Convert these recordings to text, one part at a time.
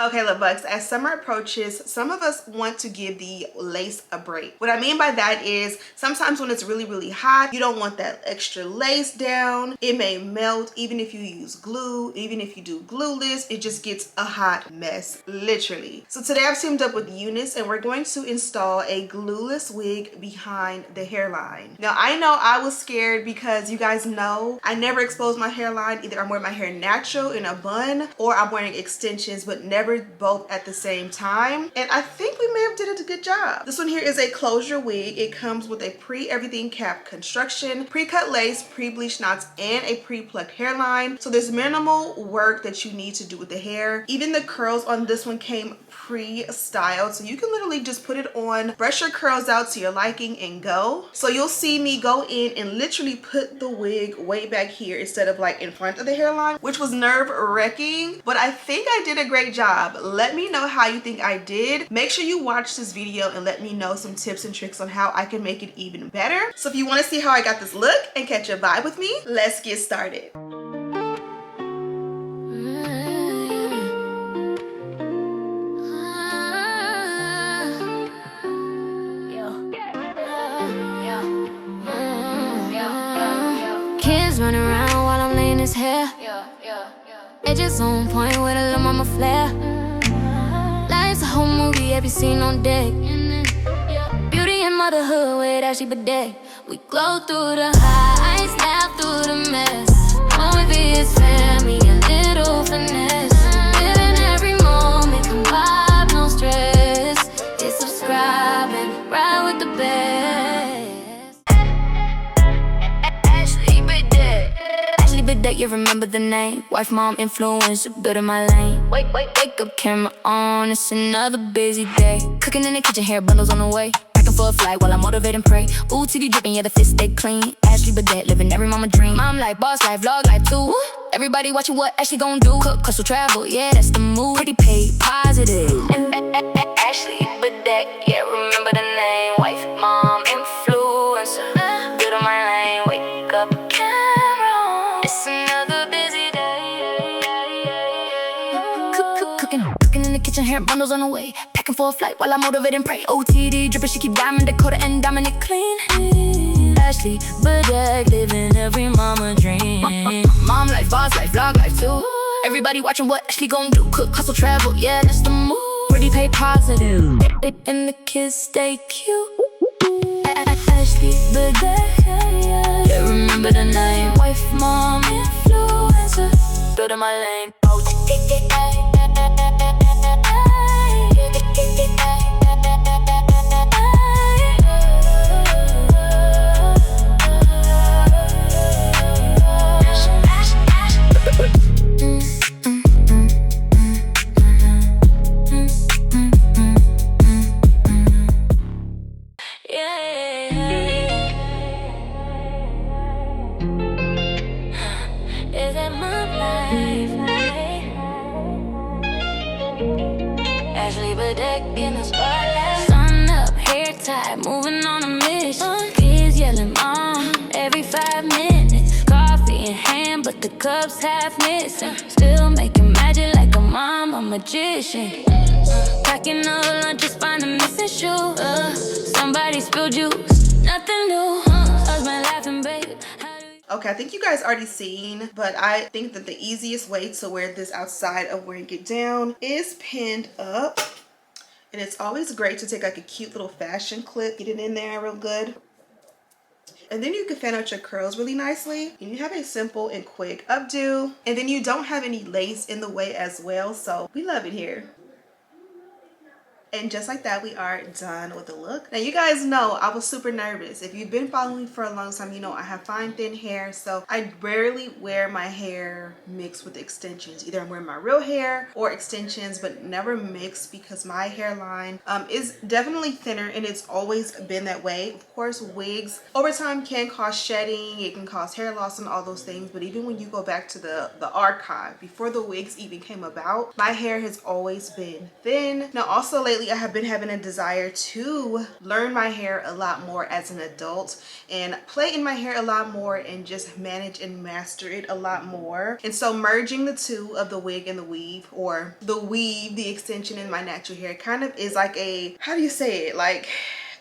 Okay, love bugs, as summer approaches, some of us want to give the lace a break. What I mean by that is sometimes when it's really hot, you don't want that extra lace down. It may melt even if you use glue, even if you do glueless, it just gets a hot mess, literally. So today I've teamed up with Unice and we're going to install a glueless wig behind the hairline. Now I know I was scared because you guys know I never expose my hairline. Either I'm wearing my hair natural in a bun or I'm wearing extensions, but never both at the same time, and I think we may have did a good job. This one here is a closure wig. It comes with a pre-everything cap construction, pre-cut lace, pre-bleached knots, and a pre-plucked hairline. So there's minimal work that you need to do with the hair. Even the curls on this one came pre-styled, so you can literally just put it on, brush your curls out to your liking, and go. So you'll see me go in and literally put the wig way back here instead of like in front of the hairline, which was nerve-wracking, but I think I did a great job. Let me know how you think I did. Make sure you watch this video and let me know some tips and tricks on how I can make it even better. So if you want to see how I got this look and catch a vibe with me, let's get started. Kids running around while I'm laying his hair. Edges on point with a little mama flair. Life's a whole movie, every scene on deck. Beauty and motherhood with Ashley Bedeck. We glow through the highs, laugh through the mess. Movie is family, a little finesse. Living every moment, come vibe, no stress. Hit subscribe and ride with the best. Ashley Bedeck. Ashley Bedeck, you remember the name. Wife, mom, influencer, building my lane. Wake up, camera on, it's another busy day. Cooking in the kitchen, hair bundles on the way. Packing for a flight while I motivate and pray. Ooh, TV dripping, yeah, the fit stay clean. Ashley Bedeck, living every mama dream. Mom life, boss life, vlog life too. Everybody watching what Ashley gon' do. Cook, hustle, travel, yeah, that's the move. Pretty paid, positive. Ashley Bedeck, yeah, remember the name. Wife, mom, influencer, building my lane. Wake up, camera on, it's another busy day. Cooking in the kitchen, hair bundles on the way. Packing for a flight while I motivate and pray. OTD dripping, she keep diamond Dakota and Dominic clean. Ashley Bedeck, living every mama dream. Mom life, boss life, vlog life too. Everybody watching what Ashley gon' do. Cook, hustle, travel, yeah, that's the move. Pretty pay positive, and the kids stay cute. Ashley Bedeck, yeah, remember the name. Wife, mom, influencer, building my lane. Ashley Bedeck in the spotlight. Sun up, hair tied, moving on a mission. Kids yelling mom every 5 minutes. Coffee in hand, but the cup's half missing. Still making magic like a mom, a magician. Packing up lunch, just find a missing shoe. Somebody spilled juice, nothing new. Husband laughing, babe. Okay, I think you guys already seen, but I think that the easiest way to wear this outside of wearing it down is pinned up. And it's always great to take like a cute little fashion clip, get it in there real good. And then you can fan out your curls really nicely. And you have a simple and quick updo. And then you don't have any lace in the way as well, so we love it here. And just like that, we are done with the look. Now, you guys know I was super nervous. If you've been following me for a long time, you know I have fine, thin hair. So I rarely wear my hair mixed with extensions. Either I'm wearing my real hair or extensions, but never mixed because my hairline is definitely thinner and it's always been that way. Of course, wigs over time can cause shedding. It can cause hair loss and all those things. But even when you go back to the archive, before the wigs even came about, my hair has always been thin. Now, also lately, lately I have been having a desire to learn my hair a lot more as an adult and play in my hair a lot more and just manage and master it a lot more. And so merging the two of the wig and the weave, or the weave, the extension, in my natural hair kind of is like a, how do you say it, like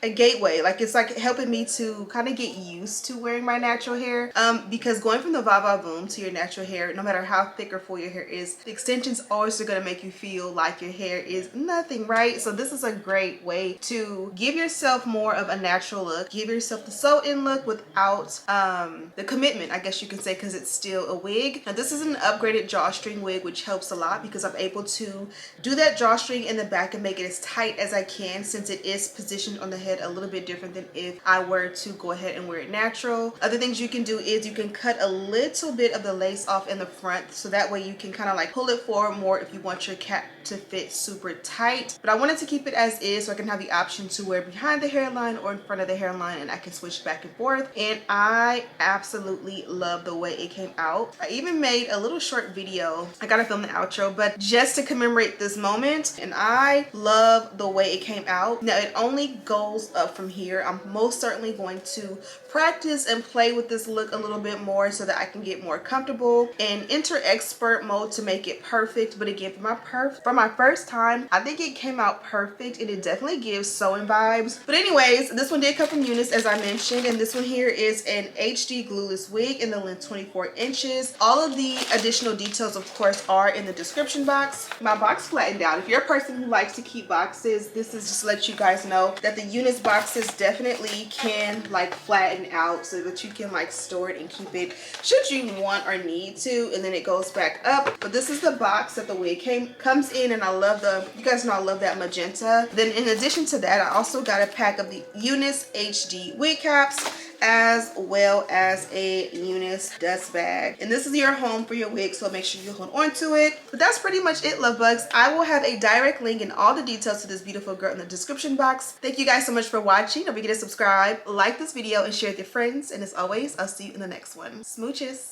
a gateway. Like it's like helping me to kind of get used to wearing my natural hair, because going from the va boom to your natural hair, no matter how thick or full your hair is, the extensions always are going to make you feel like your hair is nothing, right? So this is a great way to give yourself more of a natural look, give yourself the sew-in look without the commitment, I guess you can say, because it's still a wig. Now this is an upgraded drawstring wig, which helps a lot because I'm able to do that drawstring in the back and make it as tight as I can, since it is positioned on the head a little bit different than if I were to go ahead and wear it natural. Other things you can do is you can cut a little bit of the lace off in the front, so that way you can kind of like pull it forward more if you want your cap to fit super tight. But I wanted to keep it as is so I can have the option to wear behind the hairline or in front of the hairline, and I can switch back and forth. And I absolutely love the way it came out. I even made a little short video. I gotta film the outro, but just to commemorate this moment, and I love the way it came out. Now it only goes up from here. I'm most certainly going to practice and play with this look a little bit more so that I can get more comfortable and enter expert mode to make it perfect. But again, for my first time, I think it came out perfect, and it definitely gives sewing vibes. But anyways, this one did come from Unice, as I mentioned, and this one here is an HD glueless wig in the length 24 inches. All of the additional details, of course, are in the description box. My box flattened out. If you're a person who likes to keep boxes, this is just to let you guys know that the Unice boxes definitely can like flatten out so that you can like store it and keep it should you want or need to, and then it goes back up. But this is the box that the wig comes in, and I love you guys know I love that magenta. Then in addition to that, I also got a pack of the Unice HD wig caps, as well as a Unice dust bag. And this is your home for your wig, so make sure you hold on to it. But that's pretty much it, love bugs. I will have a direct link and all the details to this beautiful girl in the description box. Thank you guys so much for watching. Don't forget to subscribe, like this video, and share with your friends. And as always, I'll see you in the next one. Smooches.